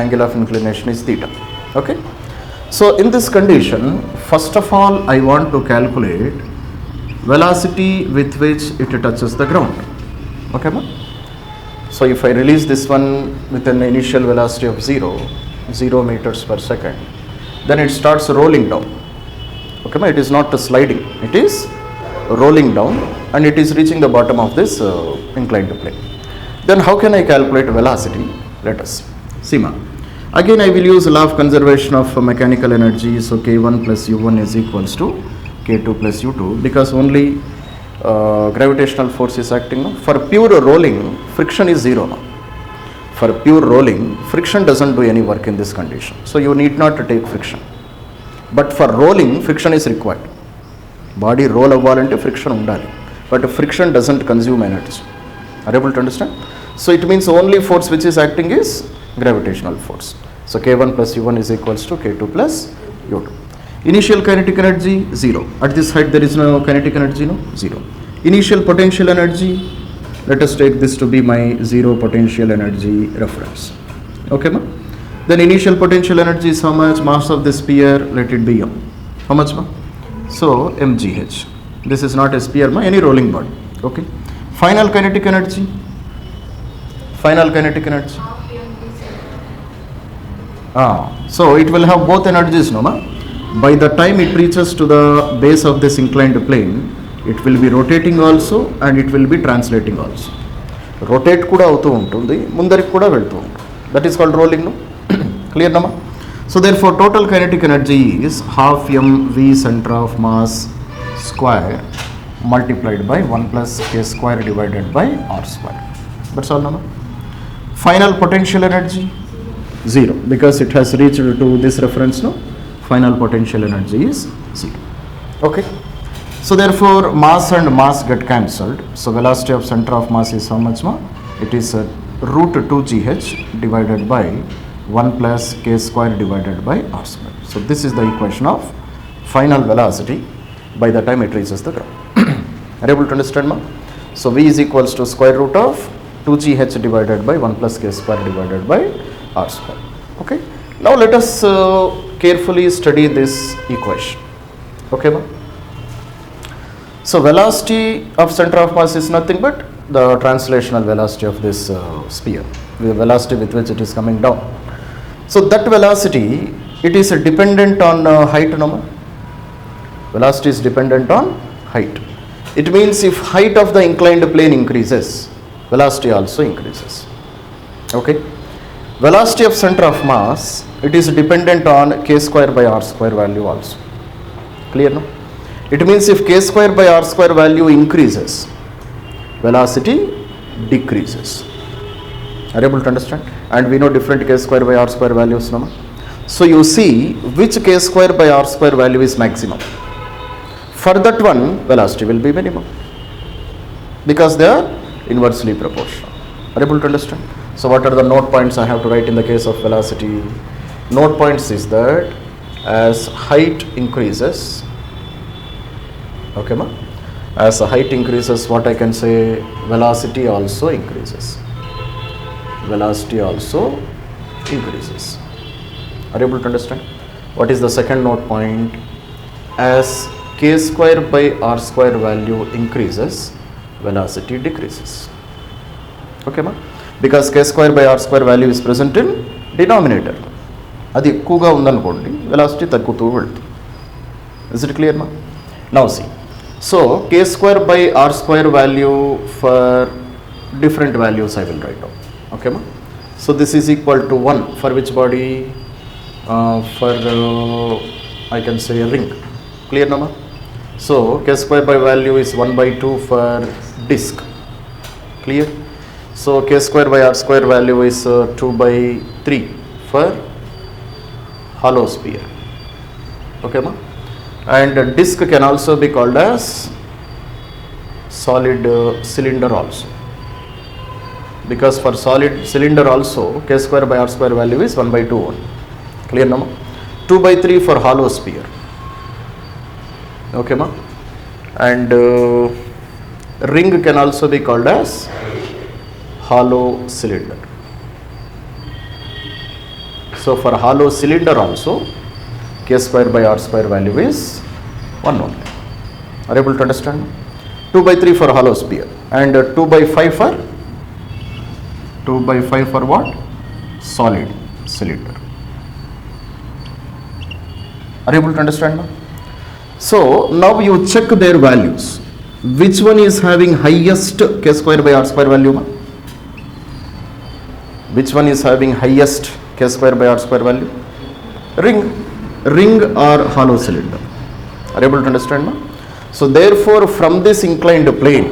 angle of inclination is theta. Okay. So in this condition, first of all, I want to calculate velocity with which it touches the ground. Okay, ma? So if I release this one with an initial velocity of 0 meters per second, then it starts rolling down. Okay, ma? It is not sliding, it is rolling down and it is reaching the bottom of this inclined plane. Then how can I calculate velocity? Let us see. Ma. Again I will use law of conservation of mechanical energy. So K1 plus U1 is equals to K2 plus U2, because only gravitational force is acting. No? For pure rolling, friction is 0. No? For pure rolling, friction doesn't do any work in this condition. So you need not to take friction. But for rolling, friction is required. Body roll avvalante friction undali. But friction doesn't consume energy. Are you able to understand? So it means only force which is acting is gravitational force. So K1 plus U1 is equals to K2 plus U2. Initial kinetic energy 0. At this height there is no kinetic energy, no? 0. Initial potential energy, let us take this to be my 0 potential energy reference. Okay, ma? Then initial potential energy is how much? Mass of the sphere, let it be m. How much, ma? So mgh. This is not a sphere, ma? Any rolling body. Okay. Final kinetic energy. Final kinetic energy. So it will have both energies, no, ma? By the time it reaches to the base of this inclined plane, it will be rotating also and it will be translating also. Rotate kuda avutu untundi, mundariki kuda veltu untundi. That is called rolling, no? Clear, no, ma? So therefore total kinetic energy is half mv center of mass square multiplied by 1 plus k square divided by r square. That's all, no, ma? Final potential energy 0, because it has reached to this reference, no? Final potential energy is 0. Okay. So therefore mass and mass get cancelled. So velocity of center of mass is how much, ma? It is root 2gh divided by 1 plus k square divided by r square. So this is the equation of final velocity by the time it reaches the ground. Are you able to understand, ma? So v is equals to square root of 2gh divided by 1 plus k square divided by r square. Okay. Now let us carefully study this equation. Okay, ma? So velocity of center of mass is nothing but the translational velocity of this sphere, the velocity with which it is coming down. So that velocity, it is dependent on height, no, ma? Velocity is dependent on height. It means if height of the inclined plane increases, velocity also increases. Okay. Velocity of center of mass, it is dependent on k square by r square value also. Clear, no? It means if k square by r square value increases, velocity decreases. Are you able to understand? And we know different k square by r square values, no? So you see which k square by r square value is maximum. For that one, velocity will be minimum, because they are inversely proportional. Are you able to understand? So what are the note points I have to write in the case of velocity? Note points is that as height increases, okay, ma? As height increases, what I can say, velocity also increases. Velocity also increases. Are you able to understand? What is the second note point? As k square by r square value increases, velocity decreases. Okay, ma? Because k square by r square value is present in denominator. అది ఎక్కువగా ఉందనుకోండి, velocity తగ్గుతూ వెళ్తుంది. Is it clear, ma? Now see. So k square by r square value for different values I will write down. Okay, ma? So this is equal to 1 for which body? For I can say a ring. Clear, no, ma? So k square by value is 1 by 2 for disk. Clear? So k square by r square value is 2 by 3 for hollow sphere. Okay, ma? And disk can also be called as solid cylinder also, because for solid cylinder also k square by r square value is 1 by 2 only. Clear, no, ma? 2 by 3 for hollow sphere. Okay, ma? And ring can also be called as hollow cylinder. So for hollow cylinder also, k square by r square value is 1 only. Are you able to understand? 2 by 3 for hollow sphere and 2 by 5 for what? Solid cylinder. Are you able to understand now? So now you check their values. Which one is having highest k square by r square value? Which one is having highest k square by r square value? Ring or hollow cylinder. Are you able to understand now? So therefore from this inclined plane,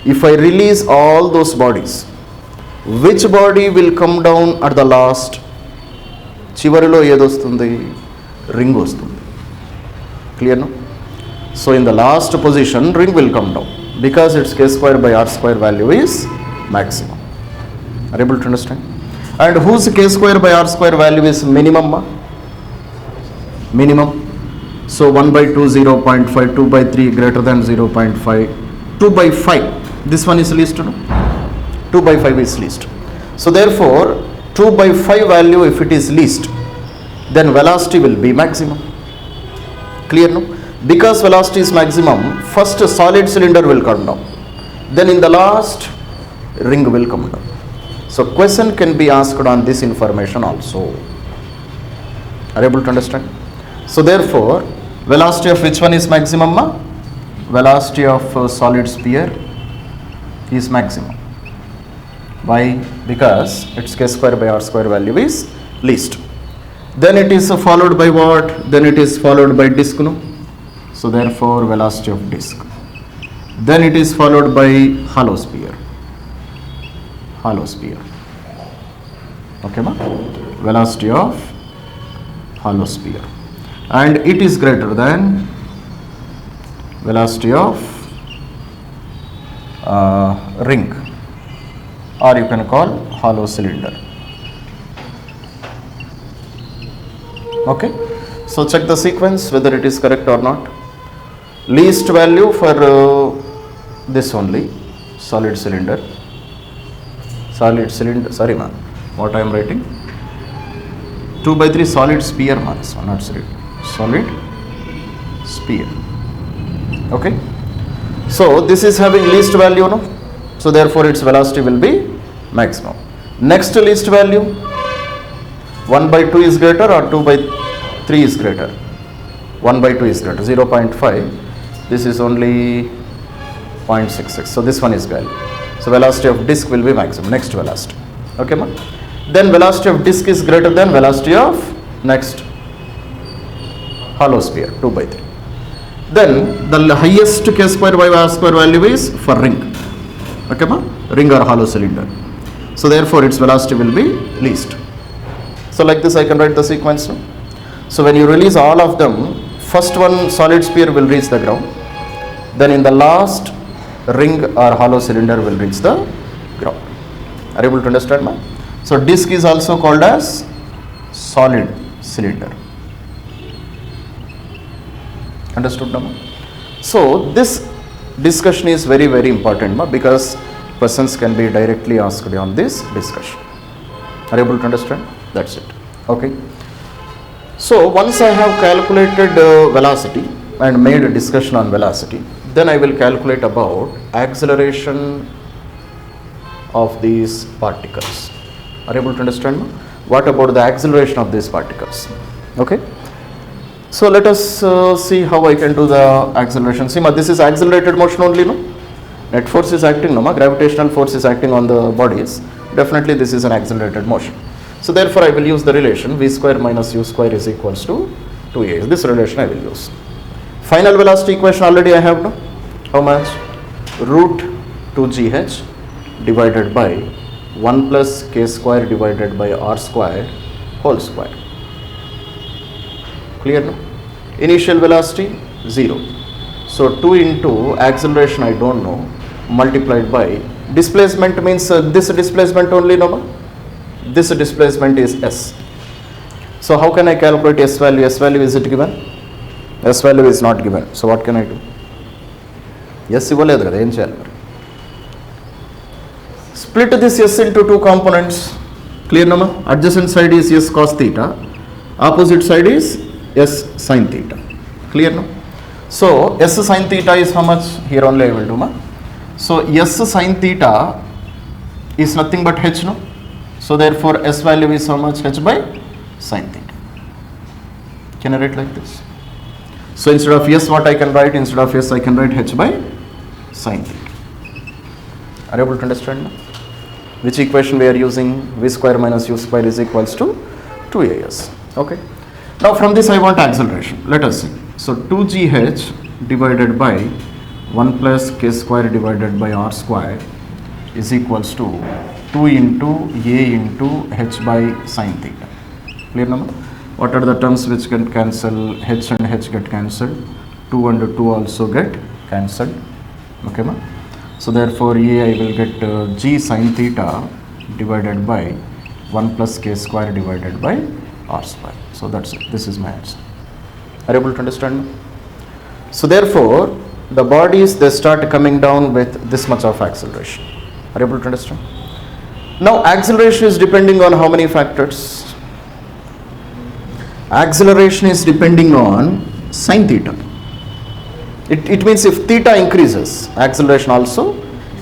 if I release all those bodies, which body will come down at the last? చివరిలో ఏదొస్తుంది? Ring వస్తుంది. Clear no? So in the last position, ring will come down because its k square by r square value is maximum. Are you able to understand? And whose k square by r square value is minimum? Minimum. So 1 by 2 0.5, 2 by 3 greater than 0.5, 2 by 5. This one is least. No? 2 by 5 is least. So therefore 2 by 5 value, if it is least, then velocity will be maximum. Clear no? Because velocity is maximum, first solid cylinder will come down, then in the last ring will come down. So question can be asked on this information also. Are you able to understand? So therefore velocity of which one is maximum? Velocity of solid sphere is maximum. Why? Because its k square by r square value is least. Then it is followed by what? Then it is followed by disk. No? So therefore velocity of disk. Then it is followed by hollow sphere. Hollow sphere. Okay, ma? Velocity of hollow sphere. And it is greater than velocity of ring, or you can call hollow cylinder. Okay, so check the sequence whether it is correct or not. Least value for this only, solid cylinder, sorry man, what I am writing, 2 by 3 solid sphere man, so not cylinder, solid sphere. Okay, so this is having least value, no? So therefore its velocity will be maximum. Next least value, 1 by 2 is greater or 2 by 3 is greater? 1 by 2 is greater, 0.5. This is only 0.66. So this one is value. So velocity of disk will be maximum. Next velocity. Okay, ma? Then velocity of disk is greater than velocity of next hollow sphere, 2 by 3. Then the highest k square by r square value is for ring. Okay, ma? Ring or hollow cylinder. So therefore its velocity will be least. So like this I can write the sequence. No? So when you release all of them, first one solid sphere will reach the ground. Then in the last ring or hollow cylinder will reach the ground. Are you able to understand, ma? So disk is also called as solid cylinder. Understood, ma? So this discussion is very, very important, ma, because questions can be directly asked on this discussion. Are you able to understand? That's it. Okay. So once I have calculated velocity and made a discussion on velocity, then I will calculate about acceleration of these particles. Are you able to understand? What about the acceleration of these particles? Okay. So let us see how I can do the acceleration. See, ma, this is accelerated motion only, no? Net force is acting, no, ma? Gravitational force is acting on the bodies. Definitely this is an accelerated motion. So therefore I will use the relation v square minus u square is equals to 2a. This relation I will use. Final velocity equation already I have, no? How much? Root 2gh divided by 1 plus k square divided by r square whole square. Clear, no? Initial velocity 0. So 2 into acceleration I don't know, multiplied by displacement means this displacement only, no? This displacement is s. So how can I calculate s value? S value, is it given? S value is not given. So what can I do? S ఇవ్వలేదు కదా, ఏం చేయాలి మరి? Split this s into two components. Clear nama? Adjacent side is s cos theta, opposite side is s sin theta. Clear no? So s sin theta is how much? Here only I will do ma. So s sin theta is nothing but h no? So therefore s value is how much? H by sin theta. Can I write like this? So instead of s what I can write? Instead of s I can write h by sin theta. Are you able to understand now? Which equation we are using? V square minus u square is equals to 2as. Okay. Now from this I want acceleration. Let us see. So 2gh divided by 1 plus k square divided by r square is equals to 2 into a into h by sin theta. Clear number? What are the terms which can cancel? H and h get cancelled. 2 and 2 also get cancelled. Okay ma? So therefore a I will get g sin theta divided by 1 plus k square divided by r square. So that's it. This is my answer. Are you able to understand? So therefore the bodies, they start coming down with this much of acceleration. Are you able to understand? Now acceleration is depending on how many factors? Acceleration is depending on sin theta. It means if theta increases, acceleration also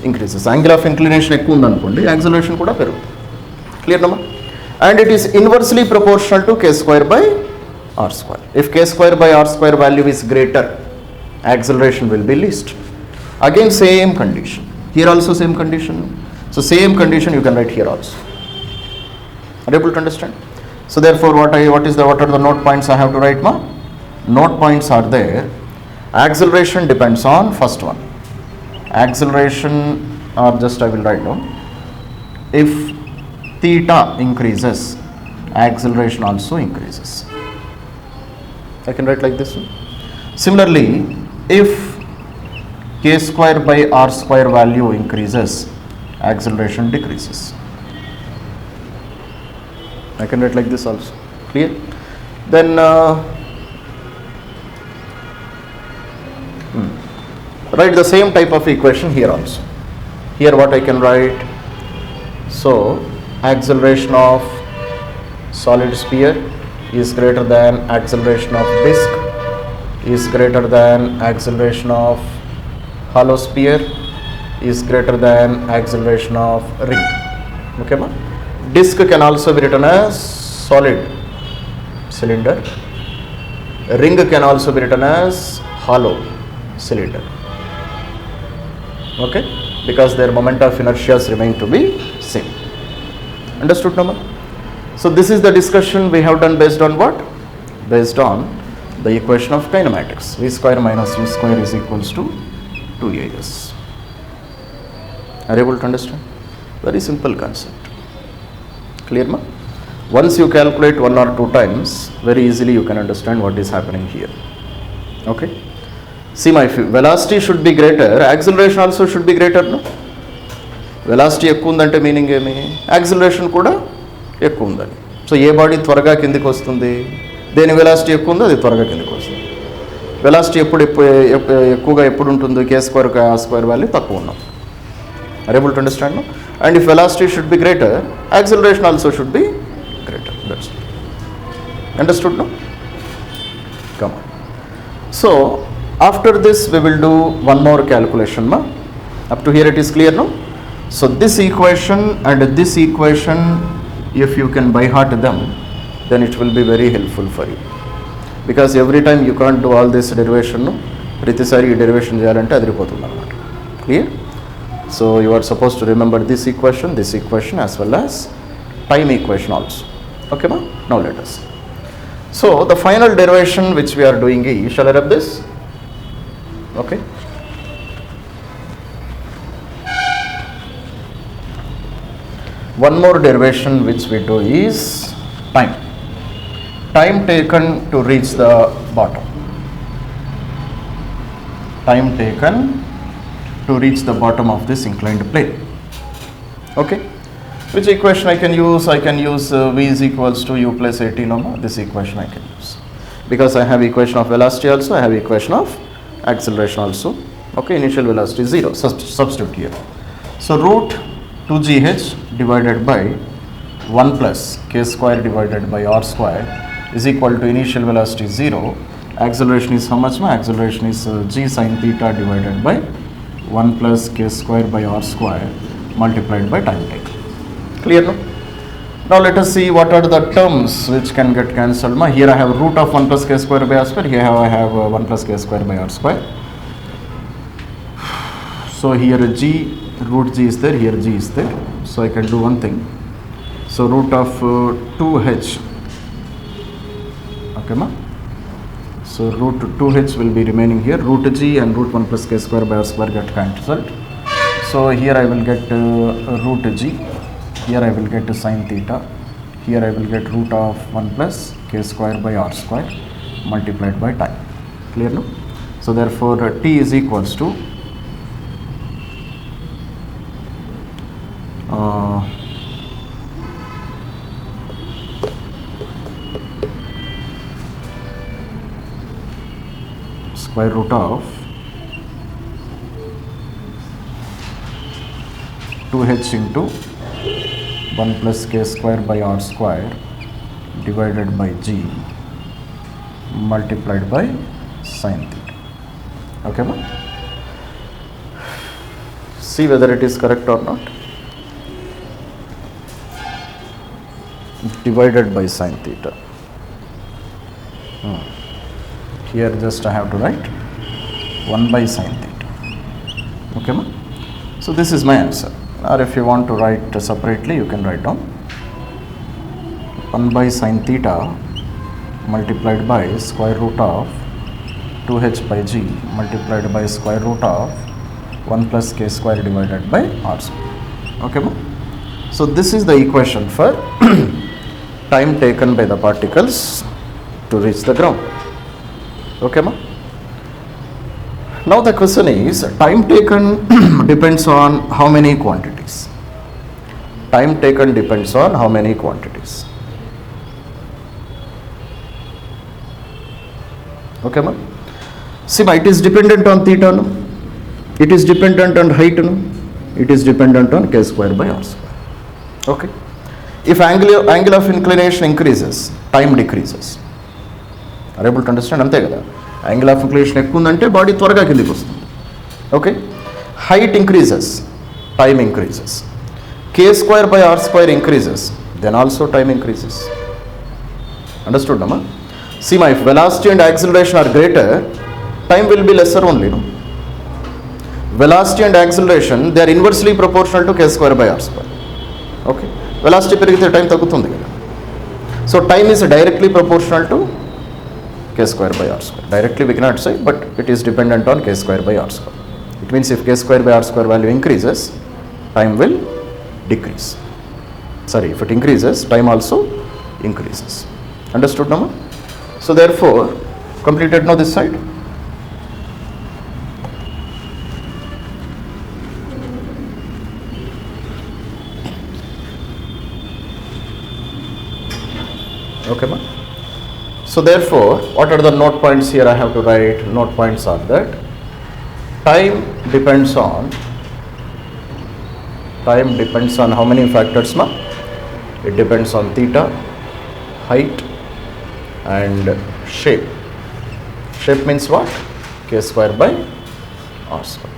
increases. Angle of inclination ekku undanukondi, acceleration kuda perugutundi. Clear nama? And it is inversely proportional to k square by r square. If k square by r square value is greater, acceleration will be least. Again same condition. Here also same condition. So same condition you can write here also. Are you able to understand? So therefore what are the note points I have to write ma? Note points are there. Acceleration depends on first one. Acceleration, or just I will write down. If theta increases, acceleration also increases. I can write like this one. Similarly, if k square by r square value increases, acceleration decreases. I can write like this also. Clear? Then write the same type of equation here also. Here what I can write? So acceleration of solid sphere is greater than acceleration of disk, is greater than acceleration of hollow sphere, is greater than acceleration of ring. Okay ma? Disk can also be written as solid cylinder. Ring can also be written as hollow cylinder. Okay? Because their moment of inertia remain to be same. Understood number? So this is the discussion we have done based on what? Based on the equation of kinematics. V square minus u square is equals to 2as. Are you able to understand? Very simple concept. Clear ma? Once you calculate 1 or 2 times, very easily you can understand what is happening here. Okay? See my velocity should be greater, acceleration also should be greater, no? Velocity ఎక్కువ ఉందంటే meaning ఏమి? Acceleration కూడా ఎక్కువ ఉందని. So ఏ body త్వరగా కిందికి వస్తుంది? దేని వెలాసిటీ ఎక్కువ ఉందో అది త్వరగా కిందికి వస్తుంది. వెలాసిటీ ఎక్కువగా ఎప్పుడు ఉంటుందో k square r square value తక్కువ ఉన్నాం. Are you able to understand? No? And if velocity should be greater, acceleration also should be greater. That's it. Understood? No? Come on. So after this we will do one more calculation ma. Up to here it is clear, no? So this equation and this equation, if you can by heart them, then it will be very helpful for you, because every time you can't do all this derivation, no? ప్రతిసారి ఈ derivation చేయాలంటే అదిరిపోతుంది అన్నమాట. Clear? So you are supposed to remember this equation as well as time equation also. Okay ma? Now let us. So the final derivation which we are doing is, shall I rub this? Okay. One more derivation which we do is time. Time taken to reach the bottom. Time taken to reach the bottom of this inclined plane. Okay. Which equation I can use? I can use v is equals to u plus 18 omega. This equation I can use, because I have equation of velocity also, I have equation of acceleration also. Okay, initial velocity 0, substitute here. So root 2gh divided by 1 plus k square divided by r square is equal to initial velocity 0. Acceleration is how much? Acceleration is g sin theta divided by 1 plus k square by r square multiplied by time taken. Clear, no? Now let us see what are the terms which can get cancelled. Here I have root of 1 plus k square by r square. Here I have 1 plus k square by r square. So here g, root g is there, here g is there. So I can do one thing. So root of 2h. Okay, ma? So root 2h will be remaining here. Root g and root 1 plus k square by r square get cancelled. So here I will get root g. Here I will get sin theta. Here I will get root of 1 plus k square by r square multiplied by time. Clear, no? So therefore t is equals to square root of 2h into 1 plus k square by r square divided by g multiplied by sin theta. Okay, ma? See whether it is correct or not. Divided by sin theta. Here just I have to write 1 by sin theta. Okay, ma? So this is my answer. Or if you want to write separately, you can write down 1 by sin theta multiplied by square root of 2h by g multiplied by square root of 1 plus k square divided by r square. Okay, ma? So this is the equation for time taken by the particles to reach the ground. Okay, ma? Now the question is, time taken depends on how many quantities? Time taken depends on how many quantities? Okay, ma? See, it is dependent on theta, no? It is dependent on height, no? It is dependent on k square by r square. Okay. If angle of inclination increases, time decreases. Are you able to understand? Ante kada. Angle of inclination ekku undante body త్వరగా కిందికి వస్తుంది. Okay. Height increases, time increases. K square by r square increases, then also time increases. Understood, Nama? See, if velocity and acceleration are greater, time will be lesser only, no? Velocity and acceleration, they are inversely proportional to k square by r square. Okay. Velocity పెరిగితే time తగ్గుతుంది కదా. So time is directly proportional to k square by r square. Directly we cannot say, but it is dependent on k square by r square. It means if k square by r square value increases, time will decrease. Sorry, if it increases, time also increases. Understood, Nama? So therefore, completed now this side. Okay, ma? So therefore, what are the note points here I have to write? Note points are that time depends on how many factors, ma? It depends on theta, height and shape. Shape means what? K square by r square.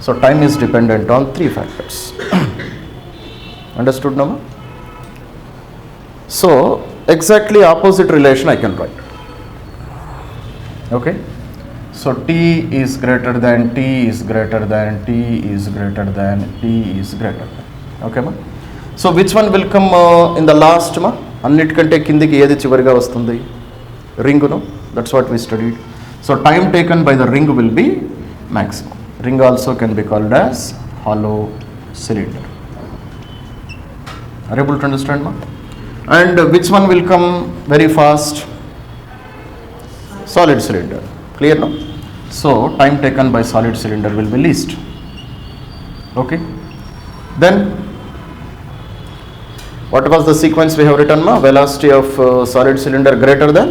So time is dependent on 3 factors. Understood, Nama? So exactly opposite relation I can write. Okay. So t is greater than, t is greater than, t is greater than, t is greater than. Okay, ma? So which one will come in the last, ma? అన్నిటికంటే కిందికి ఏది చివరిగా వస్తుంది? Ring, no? That's what we studied. So time taken by the ring will be maximum. Ring also can be called as hollow cylinder. Are you able to understand, ma? And which one will come very fast? Solid cylinder. Clear, no? So time taken by solid cylinder will be least. Okay. Then what was the sequence we have written, ma? Velocity of solid cylinder greater than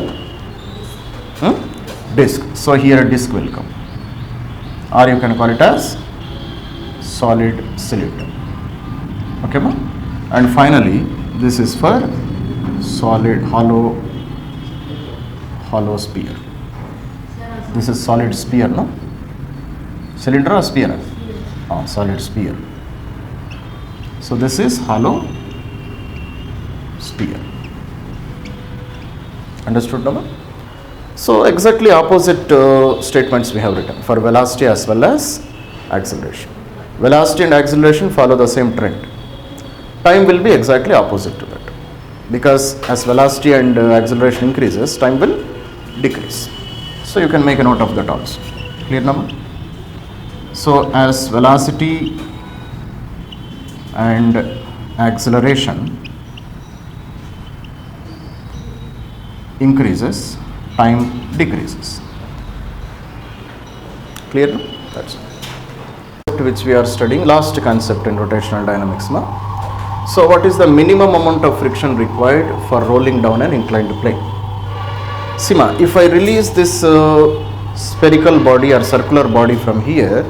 disk. So here a disk will come, or you can call it as solid cylinder. Okay, ma? And finally This is for solid hollow sphere. This is solid sphere, no? Cylinder or sphere? Oh, solid sphere. So this is hollow sphere. Understood, no? So exactly opposite statements we have written for velocity as well as acceleration. Velocity and acceleration follow the same trend. Time will be exactly opposite to that, because as velocity and acceleration increases, time will decrease. So you can make a note of that also. Clear now? So as velocity and acceleration increases, time decreases. Clear now? That's it. Which we are studying, last concept in rotational dynamics now. So what is the minimum amount of friction required for rolling down an inclined plane? Sima, if I release this spherical body or circular body from here,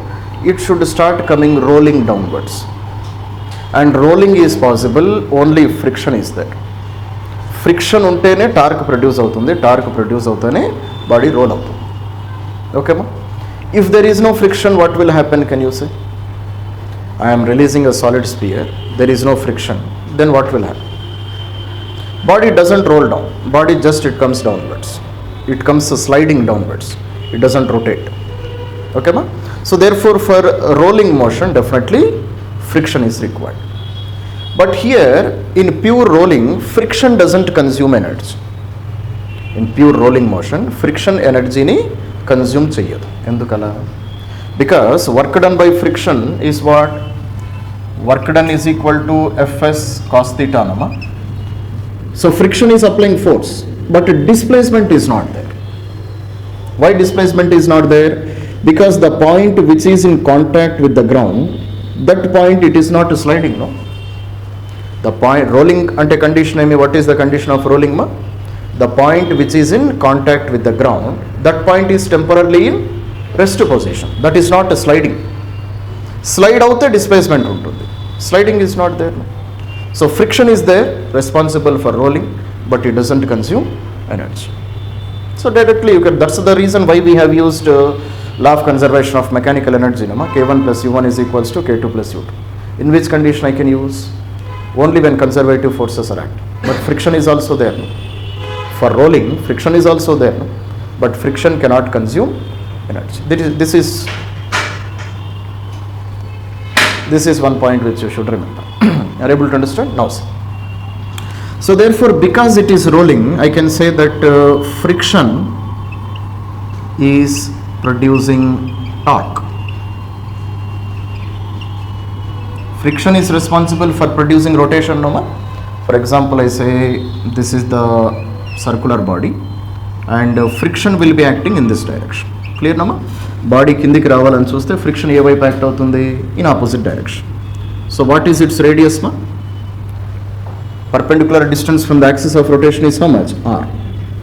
it should start coming rolling downwards. And rolling is possible only if friction is there. Friction untene torque produce avutundi, torque produce avutane body roll avutundi. Okay ma? If there is no friction, what will happen, can you say? I am releasing a solid sphere, there is no friction, then what will happen? Body doesn't roll down, body just it comes downwards. It comes sliding downwards, it doesn't rotate. Okay ma? So therefore for rolling motion, definitely friction is required. But here in pure rolling, friction doesn't consume energy. In pure rolling motion, friction energy ni consume cheyadu. Endukala? Because work done by friction is what? Work done is equal to Fs cos theta, nama. So friction is applying force, but displacement is not there. Why displacement is not there? Because the point which is in contact with the ground, that point it is not sliding, no? The point rolling ante condition, I mean, what is the condition of rolling, ma? The point which is in contact with the ground, that point is temporarily in rest position. That is not a sliding. Slide out the displacement untundi. Sliding is not there. So friction is there, responsible for rolling, but it doesn't consume energy. So directly you can, that's the reason why we have used law of conservation of mechanical energy, K1 plus U1 is equals to K2 plus U2. In which condition I can use? Only when conservative forces are acting. But friction is also there. For rolling, friction is also there, but friction cannot consume energy. This is one point which you should remember. Are you able to understand? Now see. So therefore, because it is rolling, I can say that friction is producing torque. Friction is responsible for producing rotation, no? For example, I say this is the circular body and friction will be acting in this direction. Clear, no? Body kindiki ravalani chuste friction ఏ వైపు act అవుతుంది? In opposite direction. So what is its radius, ma? Perpendicular distance from the axis of rotation is how much? R.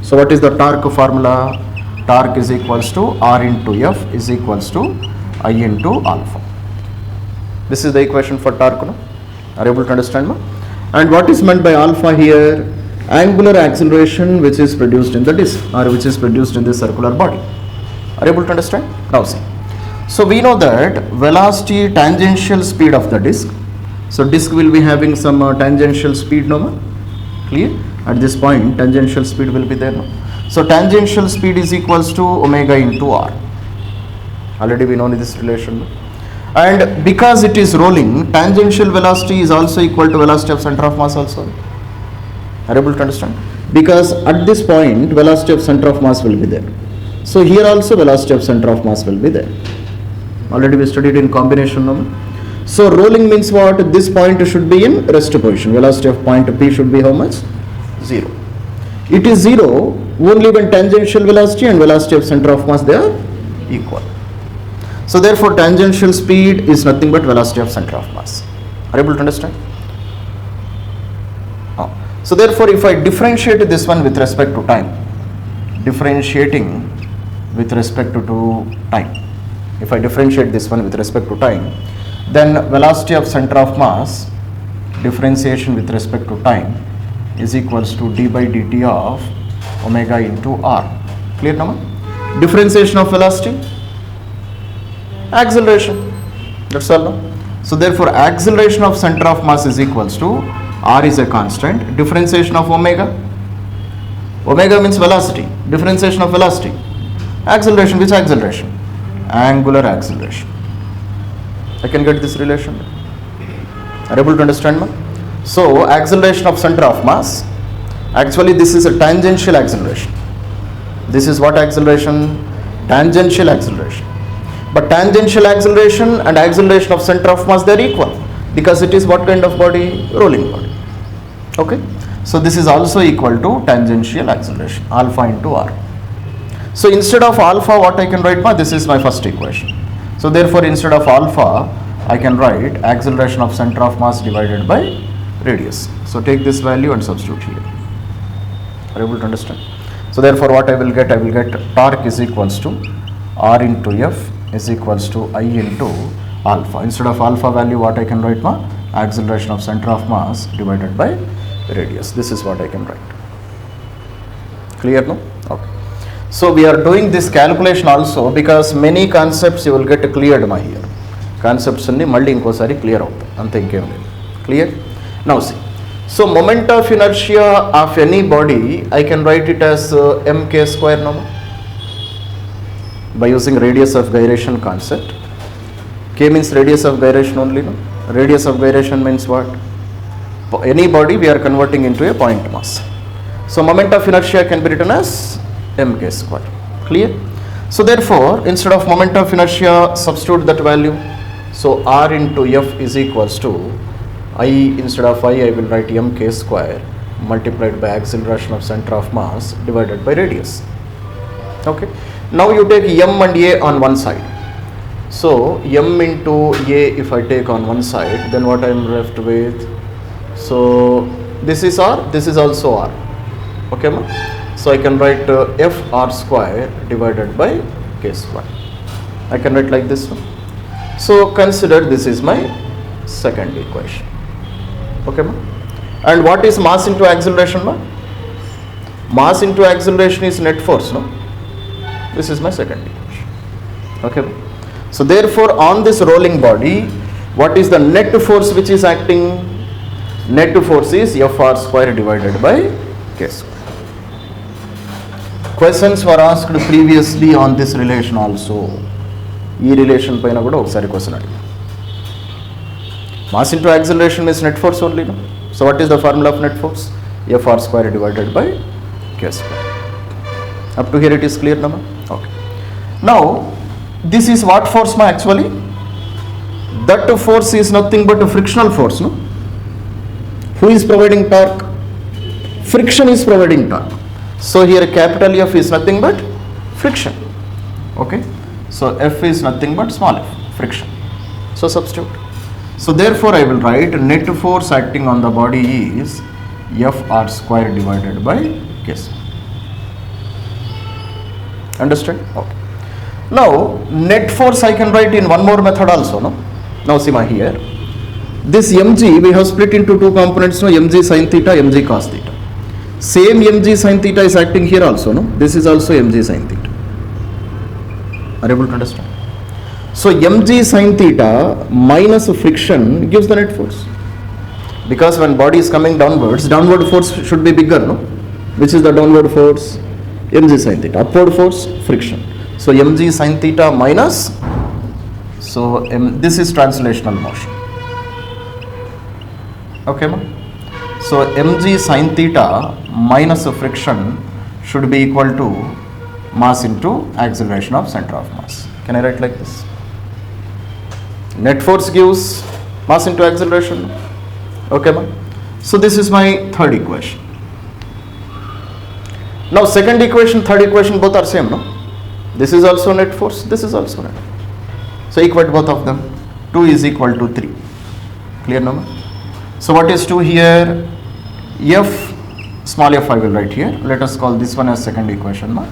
So what is the torque formula? Torque is equals to R into F is equals to I into alpha. This is the equation for torque, no? Are you able to understand, ma? And what is meant by alpha here? Angular acceleration which is produced in the disk or which is produced in this circular body. Are you able to understand? Now see. So we know that velocity tangential speed of the disk. So disk will be having some tangential speed, no? Clear? At this point tangential speed will be there, no? So tangential speed is equals to omega into R. Already we know this relation. No? And because it is rolling, tangential velocity is also equal to velocity of center of mass also. Are you able to understand? Because at this point velocity of center of mass will be there. So here also velocity of center of mass will be there. Already we studied in combination, no? So rolling means what? This point should be in rest position. Velocity of point P should be how much? 0. It is 0 only when tangential velocity and velocity of center of mass they are equal. So therefore tangential speed is nothing but velocity of center of mass. Are you able to understand? So therefore if I differentiate this one with respect to time, differentiating with respect to time, if I differentiate this one with respect to time, then velocity of center of mass differentiation with respect to time is equals to d by dt of omega into r. Clear now? Differentiation of velocity, acceleration, that's all. No? So therefore acceleration of center of mass is equals to r is a constant, differentiation of omega, omega means velocity, differentiation of velocity, acceleration, which acceleration? Angular acceleration. I can get this relation. Are you able to understand me? So acceleration of center of mass, actually this is a tangential acceleration. This is what acceleration? Tangential acceleration. But tangential acceleration and acceleration of center of mass, they are equal because it is what kind of body? Rolling body. Okay. So this is also equal to tangential acceleration, alpha into r. So instead of alpha, what I can write? This is my first equation. So therefore instead of alpha, I can write acceleration of center of mass divided by radius. So take this value and substitute here. Are you able to understand? So therefore what I will get torque is equals to r into f is equals to I into alpha. Instead of alpha value, what I can write? Acceleration of center of mass divided by radius. This is what I can write. Clear, no? Okay. So we are doing this calculation also because many concepts you will get cleared here. Concepts anni malli inkosari clear avutayi ante inkem ledhu. Clear? Now see. So moment of inertia of any body, I can write it as mk square now by using radius of gyration concept. K means radius of gyration only, no? Radius of gyration means what? Any body we are converting into a point mass. So moment of inertia can be written as mk square. Clear? So therefore instead of moment of inertia, substitute that value. So r into f is equals to I, instead of I will write mk square multiplied by acceleration of center of mass divided by radius. Okay. Now you take m and a on one side. So m into a if I take on one side, then what I am left with? So this is r, this is also r. Okay, ma? So I can write f r square divided by k square. I can write like this one. So consider this is my second equation. Okay, ma? And what is mass into acceleration, ma? Mass into acceleration is net force, no? This is my second equation. Okay, ma? So therefore on this rolling body, what is the net force which is acting? Net force is Fr square divided by K square. Questions were asked previously on this relation also. E relation paina kuda oksari question adigi. Mass into acceleration means net force only, no? So what is the formula of net force? Fr square divided by K square. Up to here it is clear, no? Okay. Now this is what force, ma? Actually that force is nothing but a frictional force, no? Who is providing torque? Friction is providing torque. So here capital F is nothing but friction. Okay. So F is nothing but small f, friction. So substitute. So therefore I will write net force acting on the body is Fr square divided by K square. Understand? Okay. Now net force I can write in one more method also, no? Now see ma here. This mg we have split into two components, no? Mg sin theta, mg cos theta. Same mg sin theta is acting here also, no? This is also mg sin theta. Are you able to understand? So mg sin theta minus friction gives the net force. Because when body is coming downwards, downward force should be bigger, no? Which is the downward force? Mg sin theta. Upward force? Friction. So mg sin theta minus, so this is translational motion. Okay, ma? So mg sin theta minus friction should be equal to mass into acceleration of center of mass. Can I write like this? Net force gives mass into acceleration. Okay, ma? So this is my third equation. Now second equation, third equation, both are same, no? This is also net force, this is also net. So equate both of them. 2 is equal to 3. Clear, no? So what is 2 here? F, small f I will write here. Let us call this one as second equation, ma,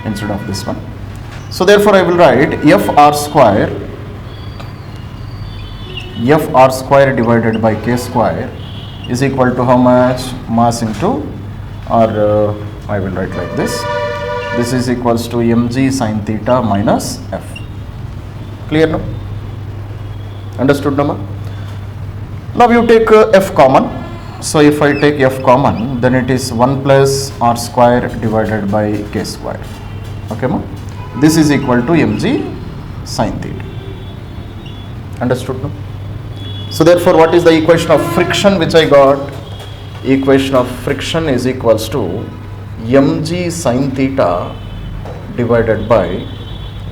instead of this one. So therefore I will write Fr square divided by K square is equal to how much? Mass into, or I will write like this. This is equals to mg sin theta minus f. Clear now? Understood now? Now you take f common. So if I take f common, then it is 1 plus r square divided by k square. Okay ma? This is equal to mg sin theta. Understood now? So therefore what is the equation of friction which I got? Equation of friction is equals to mg sin theta divided by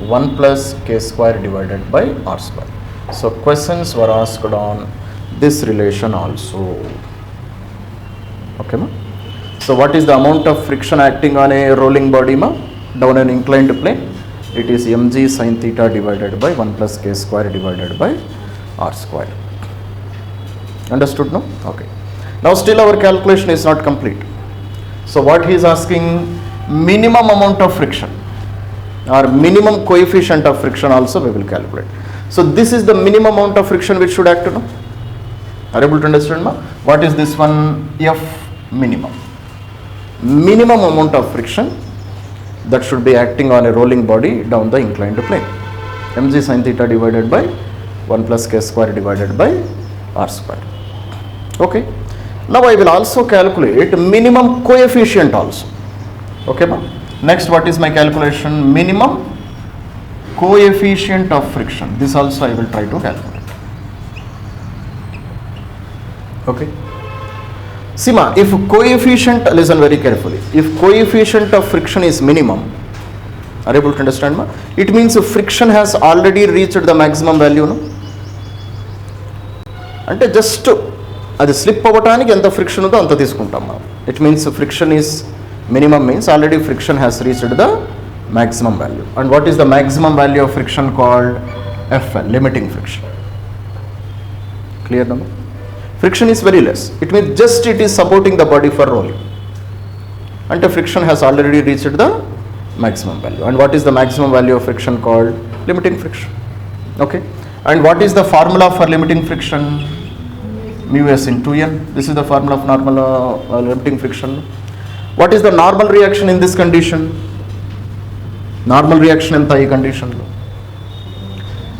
1 plus k square divided by r square. So questions were asked on this relation also. Okay ma? So what is the amount of friction acting on a rolling body ma? Down an inclined plane? It is mg sin theta divided by 1 plus k square divided by r square. Understood no? Okay. Now still our calculation is not complete. So what he is asking, minimum amount of friction or minimum coefficient of friction also we will calculate. So this is the minimum amount of friction which should act no? Are you able to understand ma? What is this one? F minimum. Minimum amount of friction that should be acting on a rolling body down the inclined plane. Mg sin theta divided by 1 plus k square divided by r square. Okay. Now I will also calculate minimum coefficient also. Okay ma? Next what is my calculation? Minimum coefficient of friction. This also I will try to calculate. Okay. See ma, if coefficient, listen very carefully, if coefficient of friction is minimum, are you able to understand ma? It means friction has already reached the maximum value no? అంటే just అది slip అవ్వటానికి ఎంత friction ఉందో అంత తీసుకుంటాం మనం. It means friction is minimum means already friction has reached the maximum value. And what is the maximum value of friction called? FL, limiting friction. Clear now? Friction is very less. It means just it is supporting the body for rolling. And the friction has already reached the maximum value. And what is the maximum value of friction called? Limiting friction. Okay. And what is the formula for limiting friction? Mu s into n. This is the formula of normal limiting friction. What is the normal reaction in this condition? Normal reaction in the condition.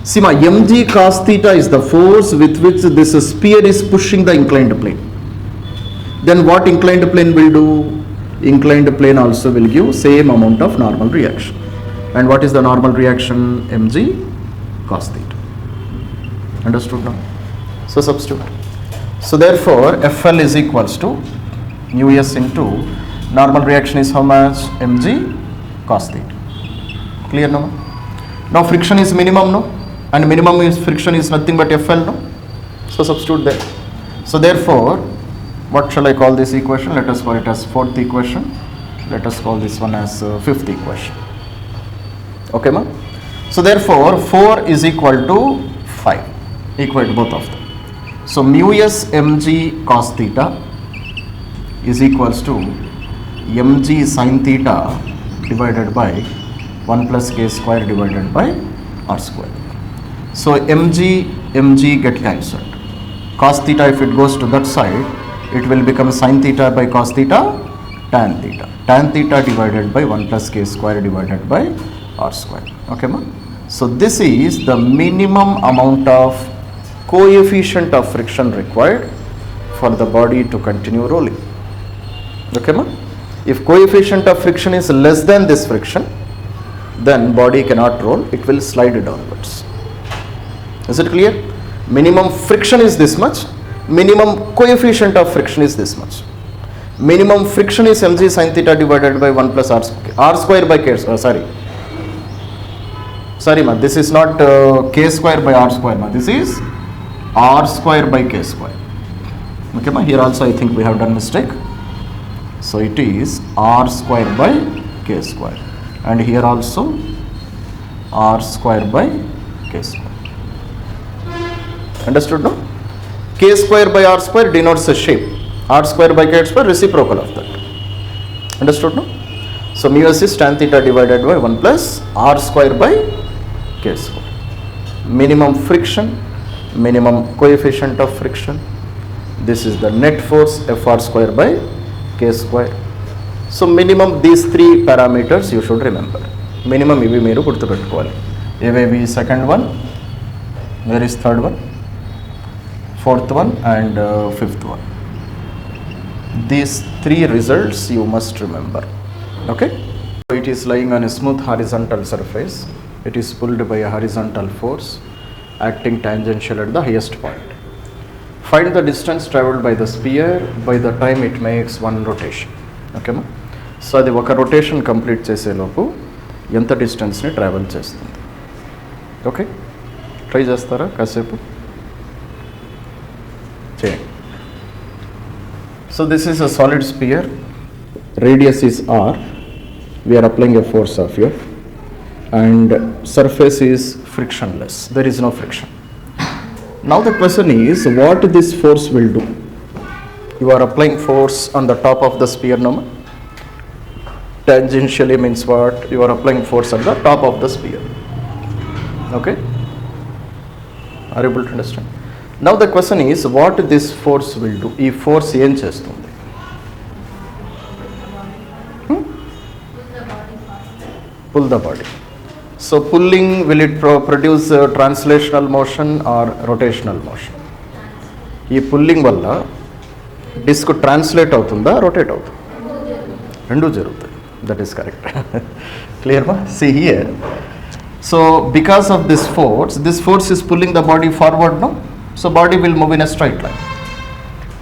See ma, mg cos theta is the force with which this sphere is pushing the inclined plane. Then what inclined plane will do? Inclined plane also will give same amount of normal reaction. And what is the normal reaction? mg cos theta. Understood now? So substitute. So therefore FL is equals to mu s into normal reaction is how much? mg cos theta. Clear now? Now friction is minimum no? And minimum is friction is nothing but FL no? So substitute there. So therefore what shall I call this equation? Let us call it as fourth equation. Let us call this one as fifth equation. Okay ma? So therefore 4 is equal to 5. Equal to both of them. So mu s mg cos theta is equals to mg sin theta divided by 1 plus k square divided by r square. So mg get cancelled. Cos theta, if it goes to that side, it will become sin theta by cos theta, tan theta. Tan theta divided by 1 plus k square divided by r square. Okay ma? So this is the minimum amount of coefficient of friction required for the body to continue rolling. Okay ma? If coefficient of friction is less than this friction, then body cannot roll, it will slide downwards. Is it clear? Minimum friction is this much, minimum coefficient of friction is this much. Minimum friction is mg sin theta divided by 1 plus r square by k square, sorry ma, this is not k square by r square ma, this is r square by k square. Okay ma, here also I think we have done mistake. So it is r square by k square. And here also r square by k square. Understood no? K square by r square denotes a shape. R square by k square reciprocal of that. Understood no? So mu s is tan theta divided by 1 plus r square by k square. Minimum friction, minimum coefficient of friction, This is the net force Fr square by K square. So minimum these three parameters you should remember. Minimum ivi meeru gurtupettukovali. Ivi second one, where is third one, fourth one and fifth one. These three results you must remember. Okay? It is lying on a smooth horizontal surface. It is pulled by a horizontal force acting tangential at the highest point. Find the distance traveled by the sphere by the time it makes one rotation. Okay ma? So అది ఒక rotation complete చేసేలోపు ఎంత డిస్టెన్స్ని travel చేస్తుంది. Okay, try చేస్తారా కాసేపు చేయండి. So this is a solid sphere, radius is r, we are applying a force of F, and surface is frictionless, there is no friction. Now the question is, what this force will do? You are applying force on the top of the sphere, no? Tangentially means what? You are applying force on the top of the sphere. Okay? Are you able to understand? Now the question is, what this force will do? ఈ force ఏం చేస్తుంది? Pull the body. So pulling, will it produce translational motion or rotational motion? ఈ pulling వల్ల disc translate అవుతుందా, rotate అవుతుందా? రెండు జరుగుతాయి. That is correct. Clear మా? See here. So because of this force is pulling the body forward, no? So body will move in a straight line.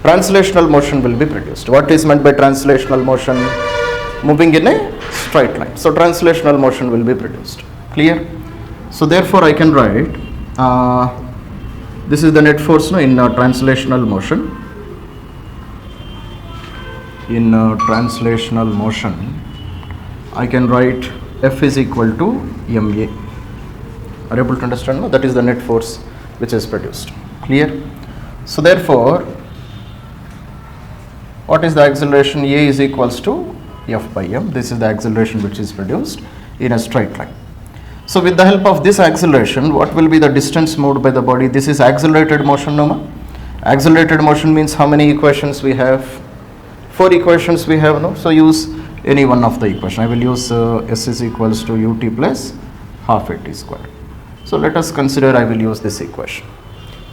Translational motion will be produced. What is meant by translational motion? Moving in a straight line. So translational motion will be produced. Clear? So therefore I can write, this is the net force, no, in translational motion. In translational motion, I can write F is equal to ma. Are you able to understand? No? That is the net force which is produced. Clear? So therefore, what is the acceleration? A is equals to F by m. This is the acceleration which is produced in a straight line. So with the help of this acceleration, what will be the distance moved by the body? This is accelerated motion, no? Accelerated motion means how many equations we have? 4 equations we have, no? So use any one of the equation. I will use S is equals to ut plus half at t square. So let us consider, I will use this equation.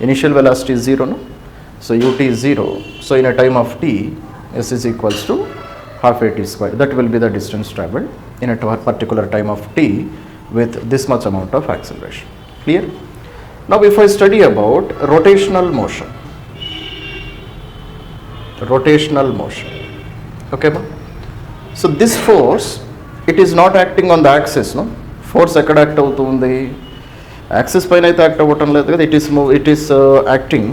Initial velocity is 0, no? So ut is 0. So in a time of t, S is equals to half a t square. That will be the distance traveled in a particular time of t with this much amount of acceleration. Clear? Now if I study about rotational motion. Rotational motion. Okay, ma? So this force, it is not acting on the axis, no? Force ekkada act avutundi? Axis paina aithe act avvatam ledhu kada, it is acting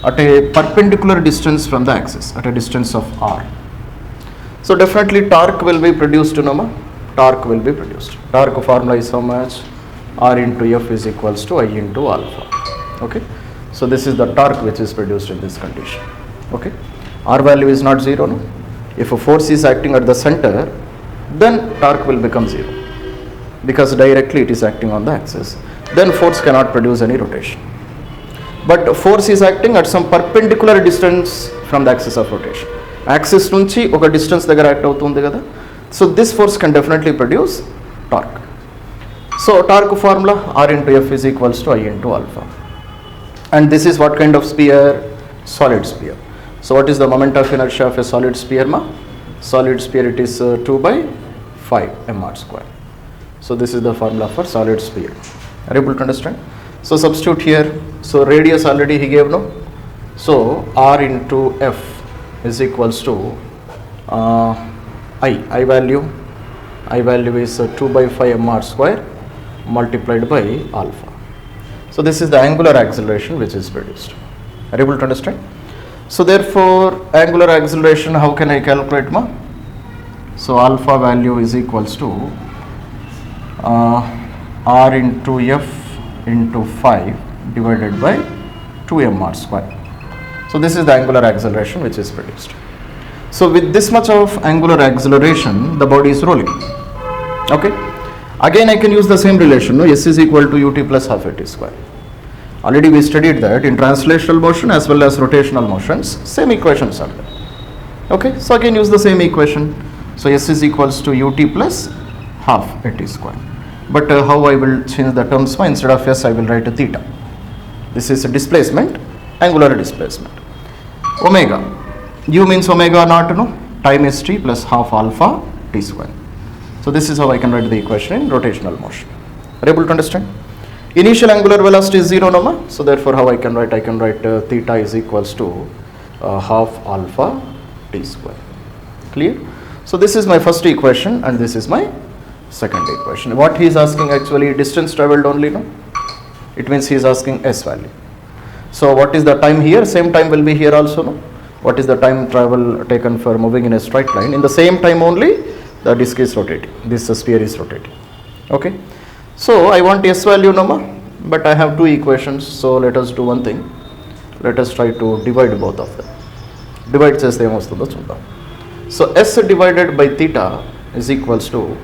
at a perpendicular distance from the axis, at a distance of r. So definitely torque will be produced, no ma? Torque will be produced. Torque formula is how much? R into F is equals to I into alpha. Okay? So this is the torque which is produced in this condition. Okay? R value is not 0, no? If a force is acting at the center, then torque will become 0. Because directly it is acting on the axis. Then force cannot produce any rotation. But force is acting at some perpendicular distance from the axis of rotation. Axis nunchi oka distance daggara act avutundi kada. So this force can definitely produce torque. So torque formula R into F is equals to I into alpha. And this is what kind of sphere? Solid sphere. So what is the moment of inertia of a solid sphere, ma? Solid sphere, it is 2 by 5 mr square. So this is the formula for solid sphere. Are you able to understand? So substitute here. So radius already he gave, no? So R into F is equals to I value is 2 by 5 mr square multiplied by alpha. So this is the angular acceleration which is produced. Are you able to understand? So therefore, angular acceleration, how can I calculate, ma? So alpha value is equals to R into F into 5 divided by 2 mr square. So this is the angular acceleration which is produced. So with this much of angular acceleration, the body is rolling. Okay? Again I can use the same relation, no? S is equal to ut plus half a t square. Already we studied that in translational motion as well as rotational motions, same equations are there. Okay, so again use the same equation. So S is equals to ut plus half at square. But how I will change the terms? Instead of S I will write a theta. This is a displacement, angular displacement. Omega, u means omega naught, no? Time is t plus half alpha t square. So this is how I can write the equation in rotational motion. Are you able to understand? Initial angular velocity is 0, no? So therefore how I can write? I can write theta is equals to half alpha t square. Clear? So this is my first equation and this is my second equation. What he is asking actually, distance travelled only, no? It means he is asking S value. So what is the time here? Same time will be here also, no? What is the time travel taken for moving in a straight line? In the same time only the disk is rotating, this sphere is rotating. Okay, so I want S value, no? But I have two equations, so let us do one thing. Let us try to divide both of them. Divide cheste emosthundo chuddam. So S divided by theta is equals to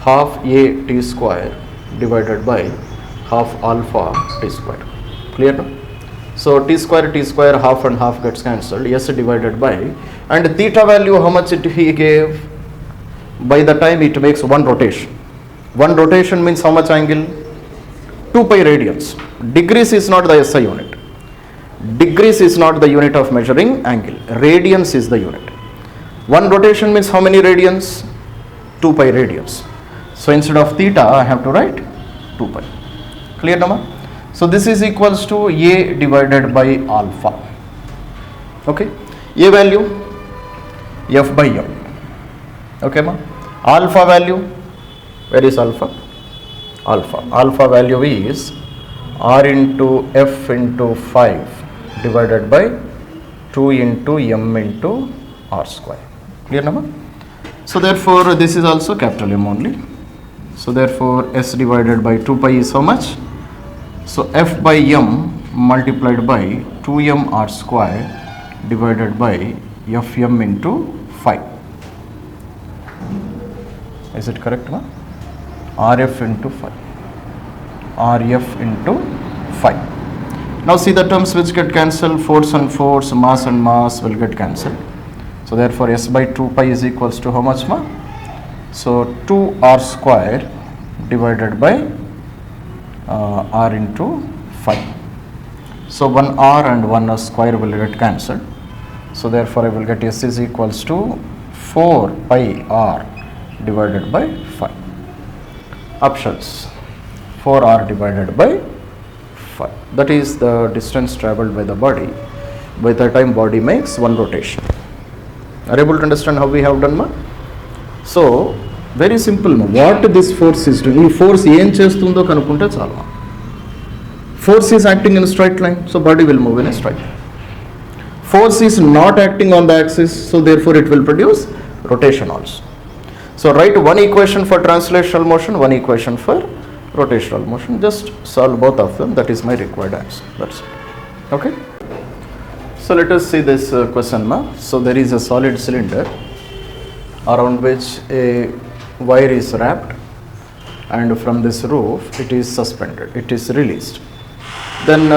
half a t square divided by half alpha t square. Clear, no? So t square half and half gets cancelled. S divided by, and theta value how much he gave? By the time it makes one rotation. One rotation means how much angle? 2 pi radians. Degrees is not the SI unit. Degrees is not the unit of measuring angle. Radians is the unit. One rotation means how many radians? 2 pi radians. So instead of theta I have to write 2 pi. Clear, no? So this is equals to A divided by alpha. Okay, A value F by M. Okay, ma? Alpha value, where is alpha? Alpha value is R into F into 5 divided by 2 into M into R square. Clear, no? So therefore this is also capital M only. So therefore S divided by 2 pi is how much? So F by M multiplied by 2M R square divided by Fm into 5. Is it correct, ma? RF into 5. RF into 5. Now see the terms which get cancelled. Force and force, mass and mass will get cancelled. So therefore S by 2 pi is equals to how much, ma? So 2 R square divided by R into 5. So 1 R and 1 R square will get cancelled. So therefore I will get S is equals to 4 pi R divided by 5. Options: 4R divided by 5. That is the distance travelled by the body by the time body makes one rotation. Are you able to understand how we have done, ma? So very simple, ma. What this force is doing? Force em chestundo kanukunte chalu. Force is acting in a straight line, so body will move in a straight line. Force is not acting on the axis, so therefore it will produce rotation also. So write one equation for translational motion, one equation for rotational motion. Just solve both of them. That is my required answer. That's it. Okay. So let us see this question, ma. So there is a solid cylinder around which a wire is wrapped, and from this roof it is suspended. It is released. Then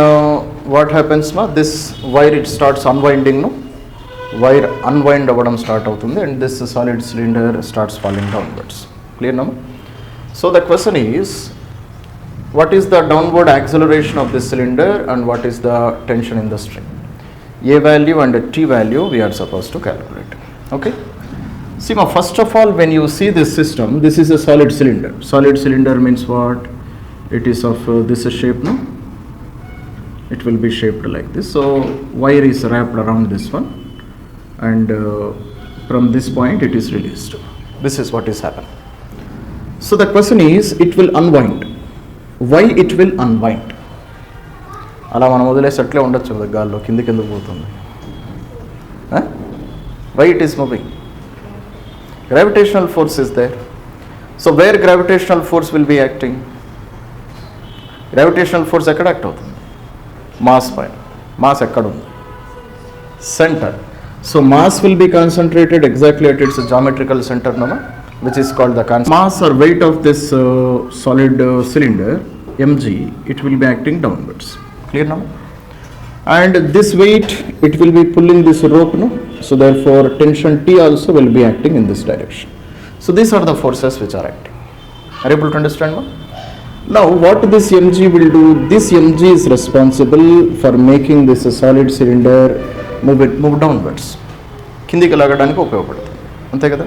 what happens, ma? This wire it starts unwinding, no? Wire unwind avadam start avutundi and this solid cylinder starts falling downwards. Clear, no? So the question is, what is the downward acceleration of this cylinder and what is the tension in the string? A value and T value we are supposed to calculate. Okay. See, ma, first of all, when you see this system, this is a solid cylinder. Solid cylinder means what? It is of this shape, no? It will be shaped like this. So wire is wrapped around this one, and from this point it is released. This is what is happening. So the question is, it will unwind. Why it will unwind? అలా మనం వదిలేసి అట్లే ఉండొచ్చు కదా గాల్లో, కిందికి ఎందుకు పోతుంది? Why it is moving? Gravitational force is there. So where gravitational force will be acting? Gravitational force ఎక్కడ యాక్ట్ అవుతుంది? మాస్ పైన. మాస్ ఎక్కడ ఉంది? Center. So mass will be concentrated exactly at its geometrical center, no, which is called the mass or weight of this solid cylinder, mg, it will be acting downwards. Clear now? And this weight, it will be pulling this rope, no? So therefore tension T also will be acting in this direction. So these are the forces which are acting. Are you able to understand now? Now what this mg will do, this mg is responsible for making this solid cylinder move downwards. కిందికి లాగడానికి ఉపయోగపడుతుంది, అంతే కదా?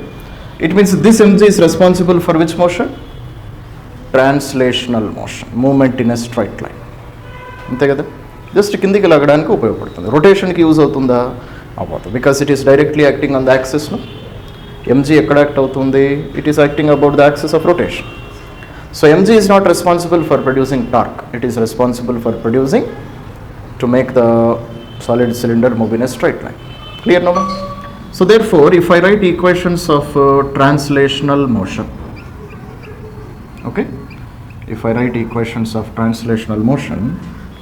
It means this mg is responsible for which motion? Translational motion, movement in a straight line, అంతే కదా? Just కిందికి లాగడానికి ఉపయోగపడుతుంది. రొటేషన్కి యూజ్ అవుతుందా? అవ్వదు, because it is directly acting on the యాక్సిస్ను. ఎంజీ ఎక్కడ యాక్ట్ అవుతుంది? It is acting about the axis of rotation. So mg is not responsible for producing torque, it is responsible for producing, to make the solid cylinder move in a straight line. Clear now? So therefore if I write equations of translational motion, okay, if I write equations of translational motion,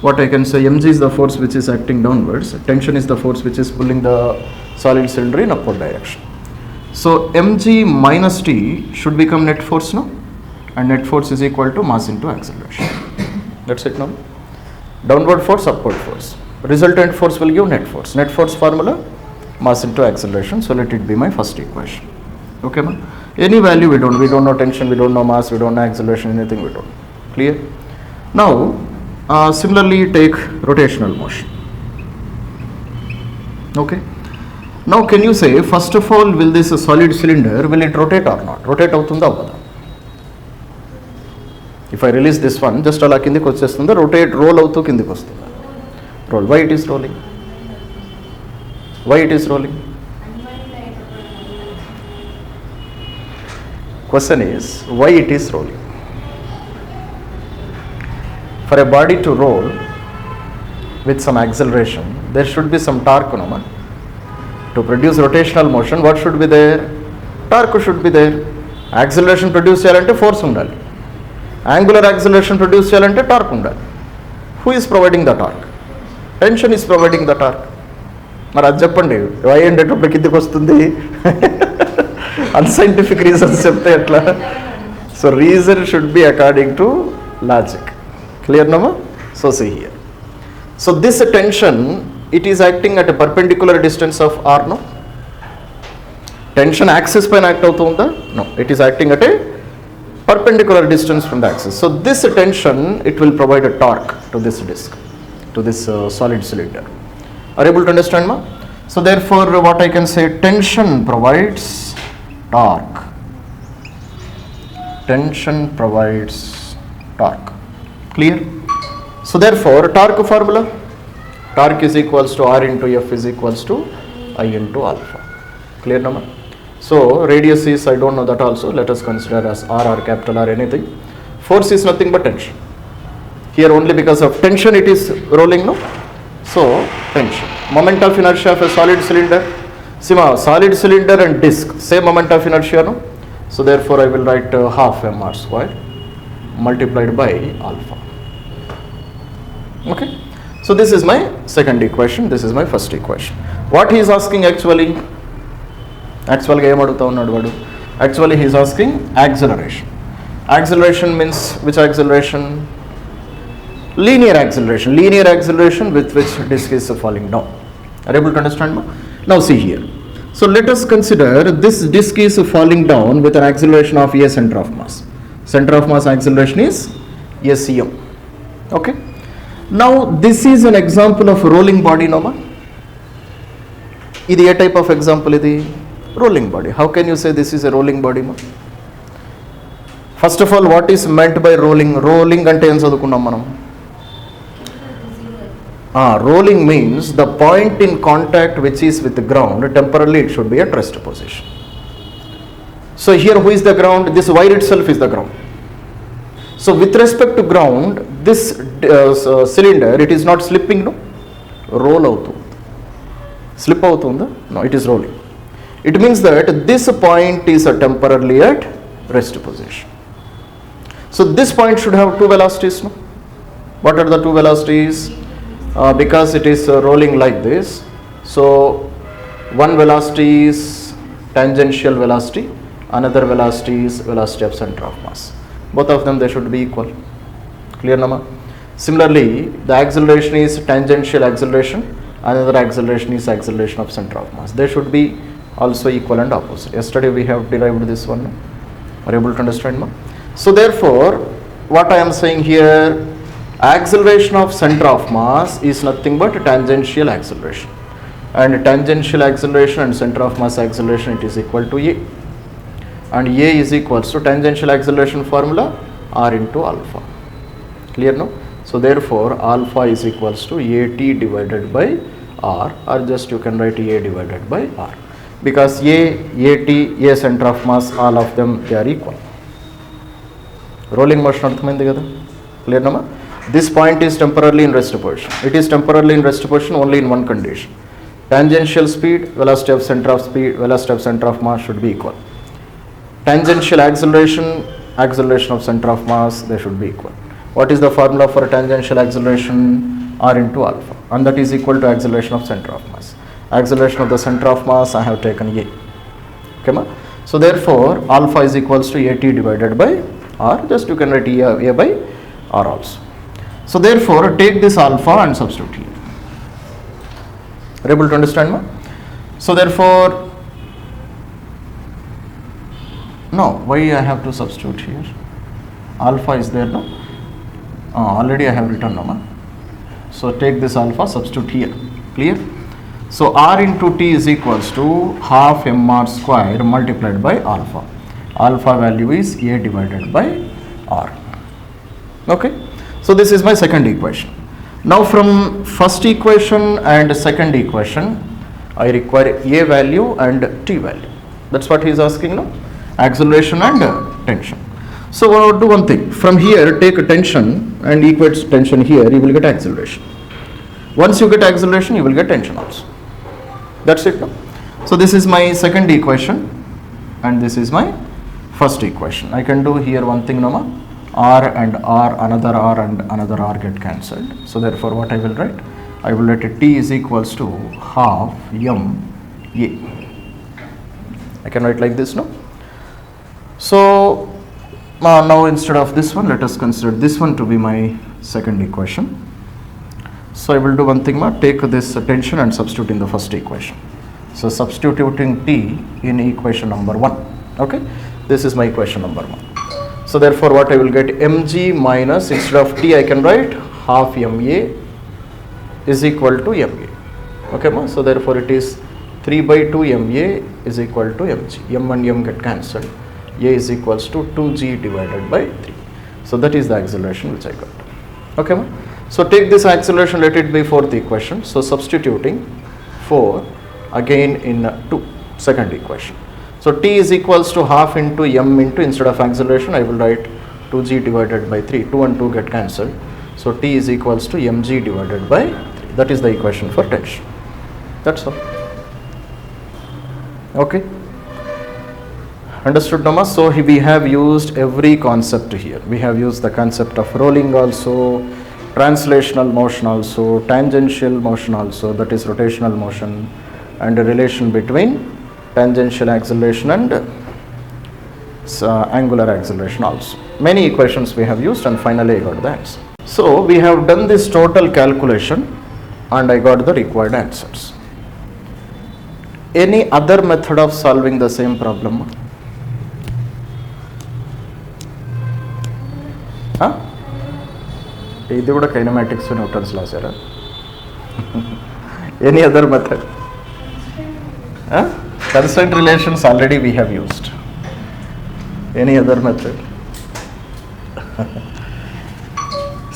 what I can say, mg is the force which is acting downwards, tension is the force which is pulling the solid cylinder in upward direction. So mg minus t should become net force now, and net force is equal to mass into acceleration. That's it now. Downward force, upward force. Resultant force will give net force. Net force formula, mass into acceleration. So let it be my first equation. Okay, man? Any value we don't know tension, we don't know mass, we don't know acceleration, anything we don't know. Clear? Now, similarly take rotational motion. Okay. Now can you say, first of all, will this solid cylinder, will it rotate or not? Rotate avutunda avvada? If I release this one, just ala kindiki vachestunda, rotate, roll avutu kindiki vastunda. Roll. Why it is rolling? Why it is rolling? Question is, why it is rolling? For a body to roll with some acceleration, there should be some torque, no man? To produce rotational motion, what should be there? Torque should be there. Acceleration produce cheyalante force undali. Angular acceleration produce cheyalante torque undali. Who is providing the torque? Tension is providing the torque. మరి అది చెప్పండి, why ఉండేటప్పుడు కిందికి వస్తుంది? Unscientific reasons చెప్తే ఎట్లా? So reason should be according to logic. Clear నమ్మా? So see here. So this tension, it is acting at a perpendicular distance of r, no? Tension axis paina act avutunda? No, it is acting at a perpendicular distance from the axis. So this tension, it will provide a torque to this disc, to this solid cylinder. Are you able to understand, ma? So therefore what I can say, tension provides torque. Tension provides torque. Clear? So therefore torque formula, torque is equals to R into F is equals to I into alpha. Clear now? So radius is, I don't know that also, let us consider as R or capital R, anything. Force is nothing but tension. Here only because of tension it is rolling, no? So tension. Moment of inertia of a solid cylinder. See, solid cylinder and disc, same moment of inertia, no? So therefore I will write half mr square multiplied by alpha. Okay? So this is my second equation, this is my first equation. What he is asking actually ఏం అడుగుతా ఉన్నాడు వాడు? Actually he is asking acceleration. Acceleration means which acceleration? Linear acceleration. Linear acceleration with which disk is falling down. Are you able to understand? Now see here. So let us consider this disk is falling down with an acceleration of a center of mass. Center of mass acceleration is SCM. Okay? Now this is an example of rolling body, no ma? Idi a type of example idi? Rolling body. How can you say this is a rolling body, ma? First of all, what is meant by rolling? Rolling ante em chadukunnam manam? Rolling means the point in contact which is with the ground, temporarily it should be at rest position. So here who is the ground? This wire itself is the ground. So with respect to ground, this cylinder, it is not slipping, no? Roll avutundi. Slip avutunda? No, it is rolling. It means that this point is temporarily at rest position. So this point should have two velocities, no? What are the two velocities? Because it is rolling like this, so one velocity is tangential velocity, another velocity is velocity of center of mass. Both of them, they should be equal. Clear, Nama? Similarly, the acceleration is tangential acceleration, another acceleration is acceleration of center of mass. They should be also equal and opposite. Yesterday we have derived this one. Are you able to understand now? So therefore, what I am saying here, acceleration of center of mass is nothing but tangential acceleration. And tangential acceleration and center of mass acceleration, it is equal to A. And A is equals to tangential acceleration formula R into alpha. Clear now? So therefore, alpha is equals to AT divided by R, or just you can write A divided by R. Because A, AT, A center of mass, all of them, they are equal. Rolling motion arthamayindi kada? Clear nama? This point is temporarily in rest position. It is temporarily in rest position only in one condition. Tangential speed, velocity of center of mass should be equal. Tangential acceleration, acceleration of center of mass, they should be equal. What is the formula for tangential acceleration? R into alpha, and that is equal to acceleration of center of mass. Acceleration of the center of mass, I have taken A. Okay, ma? So therefore, alpha is equals to AT divided by R. Just you can write A by R also. So therefore, take this alpha and substitute here. Are you able to understand, ma? So therefore, no, why I have to substitute here? Alpha is there, no? Already I have written, no, ma? So take this alpha, substitute here. Clear? So R into T is equals to half mr square multiplied by alpha. Alpha value is A divided by R. Okay? So this is my second equation. Now from first equation and second equation, I require A value and T value. That's what he is asking now. Acceleration and tension. So I will do one thing. From here, take a tension and equate tension here, you will get acceleration. Once you get acceleration, you will get tension also. That's it. No? So this is my second equation and this is my first equation. I can do here one thing, no? R and R, another R and another R get cancelled. So therefore what I will write? I will write T is equals to half M A. I can write like this, no? So now instead of this one, let us consider this one to be my second equation. So I will do one thing, take this tension and substitute in the first equation. So substituting T in equation number 1. Okay, this is my equation number 1. So therefore what I will get, mg minus, instead of T I can write half ma is equal to ma. Okay, so therefore it is 3 by 2 ma is equal to mg. M and m get cancelled. A is equals to 2g divided by 3. So that is the acceleration which I got. Okay, ma? So take this acceleration, let it be fourth equation. So substituting 4 again in second equation. So T is equals to half into m into, instead of acceleration I will write 2g divided by 3. 2 and 2 get cancelled. So T is equals to mg divided by 3. That is the equation for tension. That's all. Okay. Understood, Nama? So we have used every concept here. We have used the concept of rolling also, translational motion also, tangential motion also, that is rotational motion, and the relation between tangential acceleration and angular acceleration also. Many equations we have used and finally I got the answer. So we have done this total calculation and I got the required answers. Any other method of solving the same problem? ఇది కూడా kinematics Newton's laws era. Any other method? Constant relations already we have used. Any other method?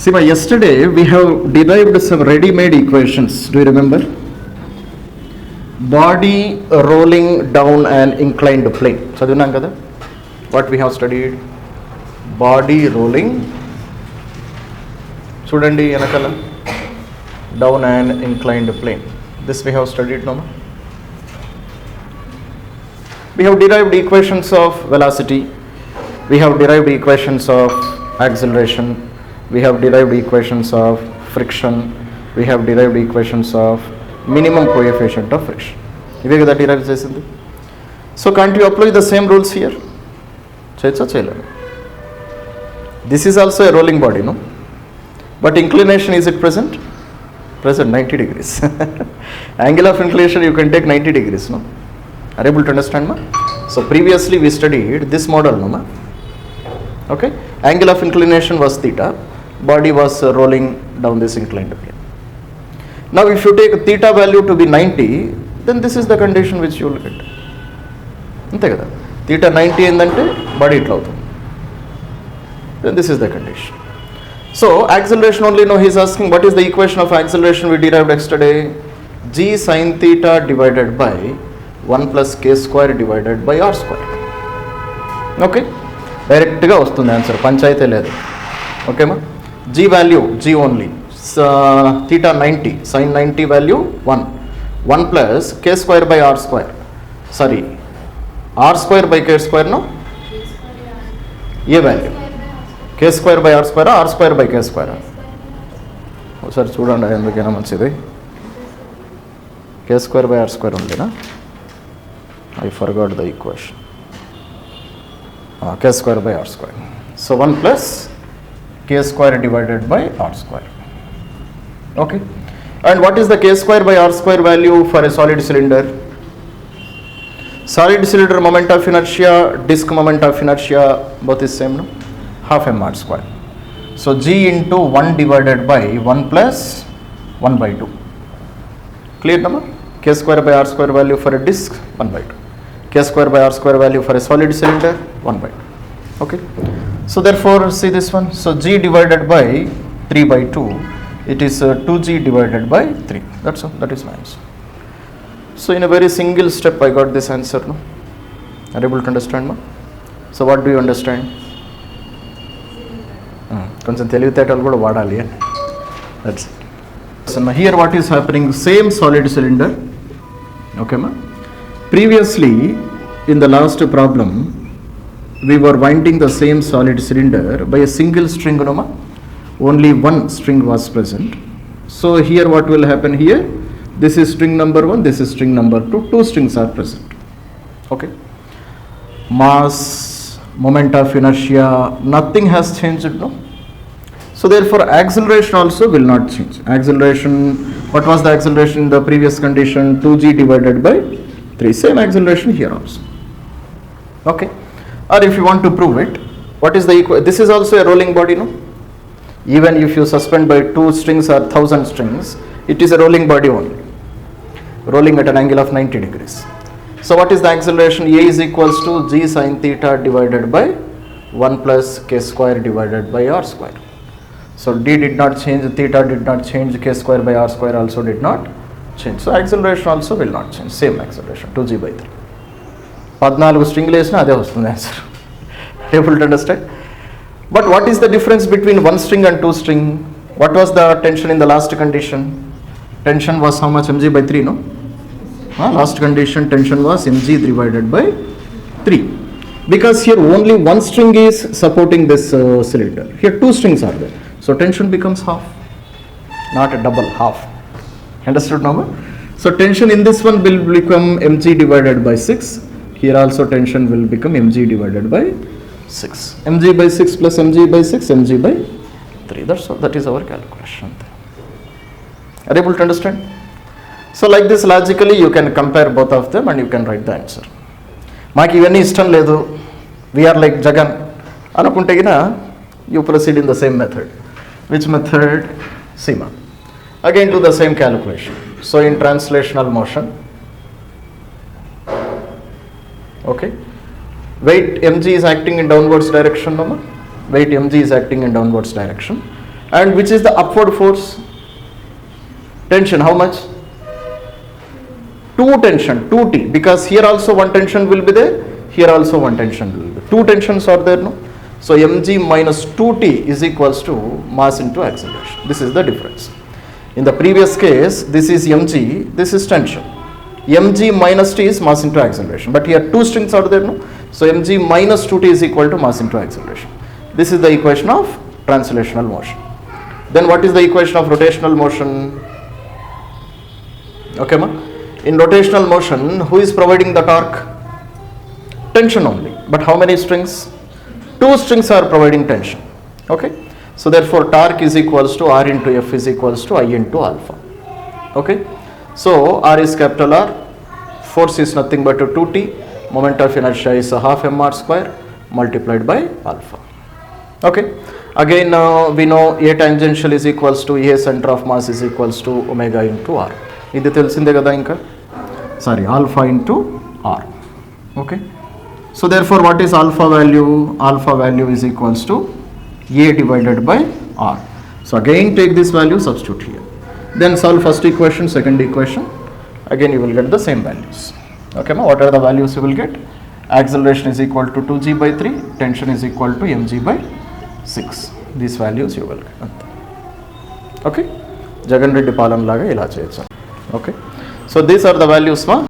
See, yesterday we have derived some ready-made equations. Do you remember? Body rolling down an inclined plane. చదివినాం కదా? What we have studied? Body rolling, చూడండి వెనకాల, down an inclined plane. This we have studied, no? We have derived equations of velocity, we have derived equations of acceleration, we have derived equations of friction, we have derived equations of minimum coefficient of friction. ఇవే కదా derive చేసింది. So can't you apply the same rules here? చేయొచ్చా చేయలేము? This is also a rolling body, no? But inclination, is it present? Present, 90 degrees. Angle of inclination you can take 90 degrees, no? Are you able to understand, ma? So previously we studied this model, no, ma? Okay, angle of inclination was theta, body was rolling down this inclined plane. Now if you take theta value to be 90, then this is the condition which you will get. Ante kada, theta 90 endante body itla avutundi. Then this is the condition. So acceleration only, now he is asking what is the equation of acceleration we derived yesterday? G sin theta divided by 1 plus k square divided by r square. Okay, direct ga vastundi answer, panchayate ledu. Okay ma, G value, G only, theta 90, sin 90 value 1 plus k square by r square, sorry, r square by k square, no, a value, k square by r square, r square by k square. ఒకసారి చూడండి ఎందుకైనా మంచిది. k square by r square ఉందినా, I forgot the equation. K square by r square. So 1 plus k square divided by r square. Okay, and what is the k square by r square value for a solid cylinder? Solid cylinder moment of inertia, disk moment of inertia, both is same, no? Half mr square. So G into 1 divided by 1 plus 1 by 2. Clear number? K square by r square value for a disk 1 by 2. K square by r square value for a solid cylinder 1 by 2. Okay, so therefore see this one. So G divided by 3 by 2, it is 2G divided by 3. That's all. That is my answer. So in a very single step I got this answer, no? Are you able to understand, ma? So what do you understand? కొంచెం తెలివితేటలు కూడా వాడాలి. That's it. So now here what is happening, same solid cylinder. Okay ma, previously in the last problem we were winding the same solid cylinder by a single string, no ma? Only one string was present. So here what will happen here, this is string number 1, this is string number 2, two strings are present. Okay, mass, moment of inertia, nothing has changed, no? So therefore acceleration also will not change. Acceleration, what was the acceleration in the previous condition? 2G divided by 3, same acceleration here also. Okay, or if you want to prove it, what is the this is also a rolling body, no? Even if you suspend by 2 strings or 1000 strings, it is a rolling body only, rolling at an angle of 90 degrees. So what is the acceleration? A is equals to G sin theta divided by 1 plus k square divided by r square. So d did not change, theta did not change, k square by r square also did not change. So acceleration also will not change, same acceleration, 2G by 3. 14 string lesna ade vastundi answer. Able to understand? But what is the difference between one string and two string? What was the tension in the last condition? Tension was how much? Mg by 3, no? Last condition tension was mg divided by 3. Because here only one string is supporting this cylinder. Here two strings are there. So tension becomes half, not a double, half. Understood now? So tension in this one will become mg divided by 6. Here also tension will become mg divided by 6. mg by 6 plus mg by 6, mg by 3. That's all. That is our calculation. Are you able to understand? So like this logically you can compare both of them and you can write the answer. Maaki ivanni ishtam ledu, we are like Jagan anukunte gina, you proceed in the same method. Which method? Sima. Again do the same calculation. So in translational motion, okay, weight mg is acting in downwards direction, no? Weight mg is acting in downwards direction. And which is the upward force? Tension, how much? 2 tension, 2T, because here also one tension will be there, here also one tension will be. 2 tensions are there, no? So mg minus 2T is equals to mass into acceleration. This is the difference. In the previous case, this is mg, this is tension. Mg minus T is mass into acceleration. But here two strings are there, no? So mg minus 2T is equal to mass into acceleration. This is the equation of translational motion. Then what is the equation of rotational motion? Okay, ma? In rotational motion, who is providing the torque? Tension only. But how many strings? 2 strings are providing tension. Okay. So therefore torque is equals to R into F is equals to I into alpha. Okay, so R is capital R, force is nothing but a 2T, moment of inertia is a half mr square multiplied by alpha. Okay, again we know A tangential is equals to A center of mass is equals to omega into R. ఇది తెలిసిందే కదా ఇంకా, sorry alpha into R. Okay, so therefore what is alpha value? Alpha value is equals to A divided by R. So again take this value, substitute here. Then solve first equation, second equation. Again you will get the same values. Okay, ma? What are the values you will get? Acceleration is equal to 2g by 3, tension is equal to mg by 6. These values you will get. Okay, Jagan Reddy Palan laga ila cheyachu. Okay, so these are the values ma.